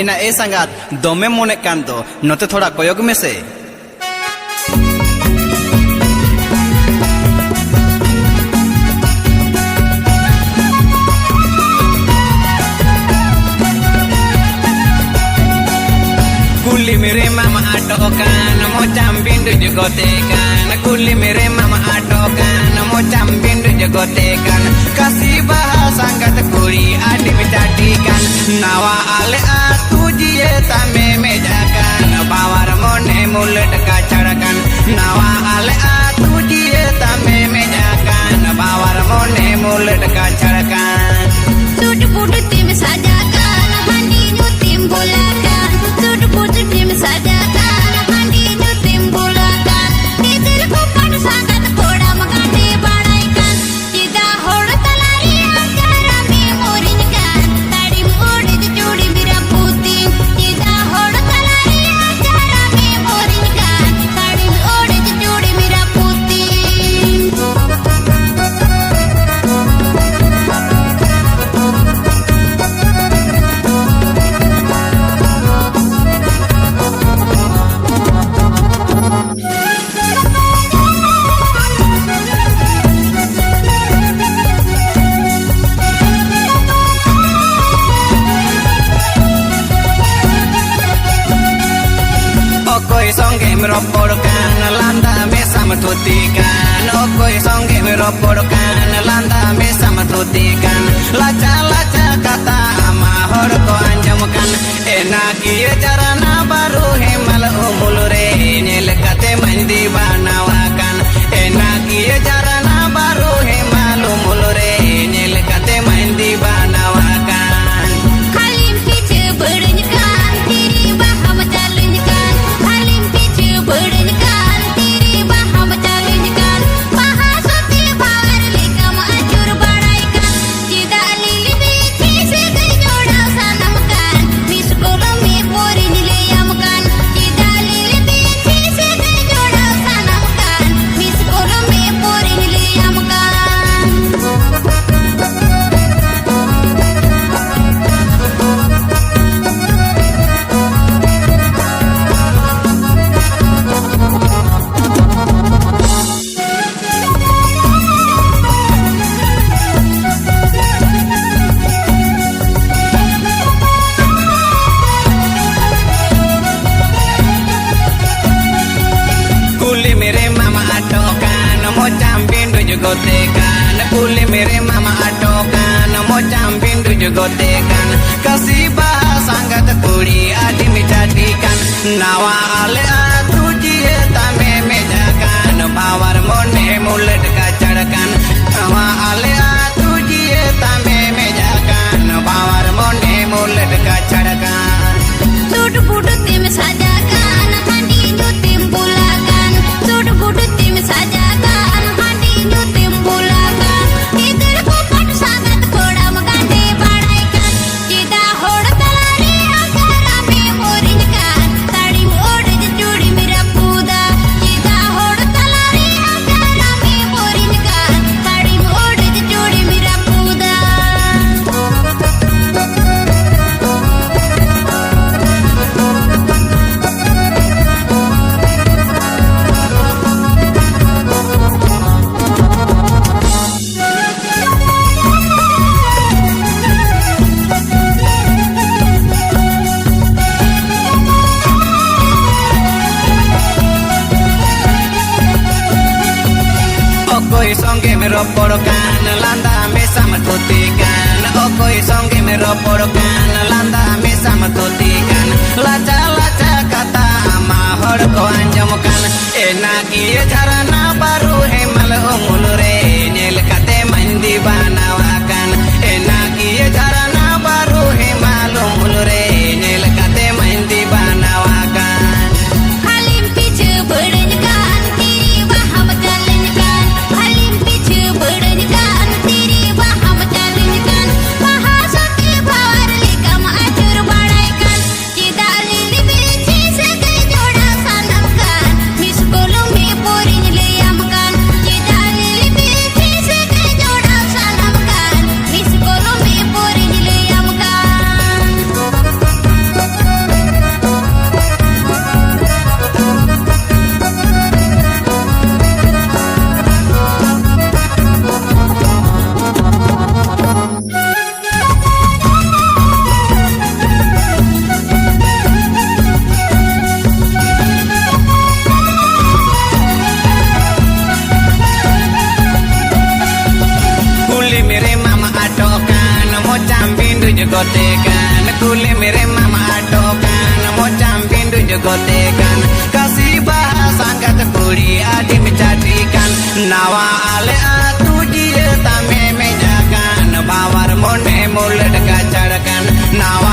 एना ए संगात दमे मोने कान दो नोते थोड़ा कोयोग में से कुली मेरे मामा आटो कान मोचाम बिंदु जगोते कान कुली मेरे मामा आटो कान मोचाम बिंदु जगोते कान kasih bahasa angkat kuri adi menjadi kan nawa ale atu jie tame mejakan bawar mone mulut kacarakan nawa ale atu jie tame mejakan bawar mone mulut kacarakan sud put tim sajakan handi nu tim bulakan sud put tim sajakan handi nu tim bulakan dil ko pan sangat thoda magane badaikan tida hod talari agara me morinkan tadi mod jodi mira puti tida hod talari agara me morinkan tadi mod jodi mira puti songge meroporkan landa mesa metutikan okoi songge meroporkan landa mesa metutikan laca kata mahor ko anjamkan enak ieu carana baru hemal umulure nyelekate mandi banawakan enak ieu carana baru hemal umulure nyelekate mandi banawakan halim pice berdenyakan diri baham jalankan halim pice berdenyakan diri baham jalankan bahasuti bawar lekam acur badaikan tidak lili bici segai jodal sanamkan miskolo me pori nilayamkan tidak lili bici segai jodal sanamkan miskolo me pori nilayamkan Kuli mere mama atokan mocam bindu jugotekan kuli mere mama atokan mocam bindu jugotekan kasih bahasa angkat kuri adi menjadikan nawa ale atu jie tame mejakan bawar mone mulut kacarakan nawa ale atu jie tame mejakan bawar mone mulut kacarakan sud put tim sajakan handi nu tim bulakan sud put tim sajakan handi nu tim bulakan dil ko pan sangat thoda magane badaikan tida hod talari agara me morinkan tadi mod jodi mira puda tida hod talari agara me morinkan tadi mod jodi mira puda okoi songge meroporkan landa mesa metutikan okoi songge meroporkan landa mesa metutikan laca kata mahor ko anjamkan enak ieu carana baru hemal umulure nyelekate mandi banawakan enak ieu carana baru hemal umulure nyelekate mandi banawakan halim pice berdenyakan diri baham jalankan halim pice berdenyakan diri baham jalankan bahasuti bawar lekam acur jegotekan, kuli mere mama atokan, mocam bindu jegotekan, kasih bahasa angkat kuli adi menjadikan, nawa ale atu dia tame mejakan, bawar mone mulut kacarkan, nawa